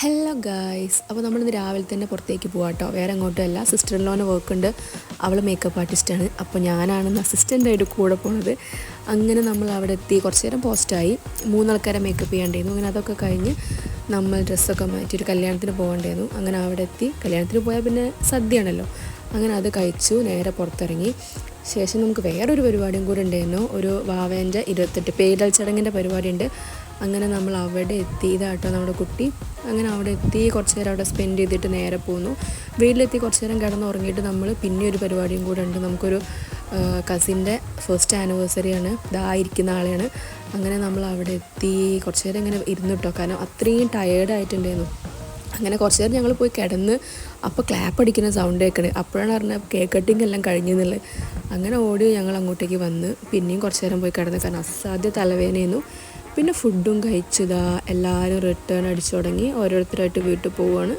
Hello guys, അപ്പോൾ നമ്മളിന്ന് രാവിലെ തന്നെ പുറത്തേക്ക് പോകാം കേട്ടോ. വേറെ എങ്ങോട്ടുമല്ല, സിസ്റ്റർ ഇൻ ലോന് വർക്ക് ഉണ്ട്. അവൾ മേക്കപ്പ് ആർട്ടിസ്റ്റാണ്. അപ്പോൾ ഞാനാണ് അസിസ്റ്റൻ്റായിട്ട് കൂടെ പോണത്. അങ്ങനെ നമ്മൾ അവിടെ എത്തി. കുറച്ച് നേരം പോസ്റ്റായി. 3 ആൾക്കാരെ മേക്കപ്പ് ചെയ്യേണ്ടിയിരുന്നു. അങ്ങനെ അതൊക്കെ കഴിഞ്ഞ് നമ്മൾ ഡ്രസ്സൊക്കെ മാറ്റി ഒരു കല്യാണത്തിന് പോകേണ്ടിയിരുന്നു. അങ്ങനെ അവിടെ എത്തി. കല്യാണത്തിന് പോയാൽ പിന്നെ സദ്യയാണല്ലോ. അങ്ങനെ അത് കഴിച്ചു നേരെ പുറത്തിറങ്ങി. ശേഷം നമുക്ക് വേറൊരു പരിപാടിയും കൂടെ ഉണ്ടായിരുന്നു. ഒരു വാവേൻ്റെ 28 പേരിടൽ ചടങ്ങിൻ്റെ പരിപാടിയുണ്ട്. അങ്ങനെ നമ്മൾ അവിടെ എത്തി. ഇതാട്ടോ നമ്മുടെ കുട്ടി. അങ്ങനെ അവിടെ എത്തി കുറച്ച് നേരം അവിടെ സ്പെൻഡ് ചെയ്തിട്ട് നേരെ പോന്നു. വീട്ടിലെത്തി കുറച്ച് നേരം കിടന്ന് ഉറങ്ങിയിട്ട് നമ്മൾ പിന്നെ ഒരു പരിപാടിയും കൂടെ ഉണ്ട്. നമുക്കൊരു കസിൻ്റെ ഫസ്റ്റ് ആനിവേഴ്സറിയാണ്, ഇതായിരിക്കുന്ന ആളെയാണ്. അങ്ങനെ നമ്മൾ അവിടെ എത്തി കുറച്ച് നേരം ഇങ്ങനെ ഇരുന്നിട്ടോ, കാരണം അത്രയും ടയേർഡായിട്ടുണ്ടായിരുന്നു. അങ്ങനെ കുറച്ച് നേരം ഞങ്ങൾ പോയി കിടന്ന്. അപ്പോൾ ക്ലാപ്പ് അടിക്കുന്ന സൗണ്ട് കേൾക്കണേ. അപ്പോഴാണ് പറഞ്ഞത് കേക്ക് കട്ടിങ് എല്ലാം കഴിഞ്ഞെന്നുള്ളത്. അങ്ങനെ ഓടി ഞങ്ങൾ അങ്ങോട്ടേക്ക് വന്ന് പിന്നെയും കുറച്ച് നേരം പോയി കിടന്ന്, കാരണം അസാധ്യ തലവേദനയായിരുന്നു. പിന്നെ ഫുഡും കഴിച്ചതാ എല്ലാവരും റിട്ടേൺ അടിച്ചു തുടങ്ങി. ഓരോരുത്തരായിട്ട് വീട്ടിൽ പോവുകയാണ്.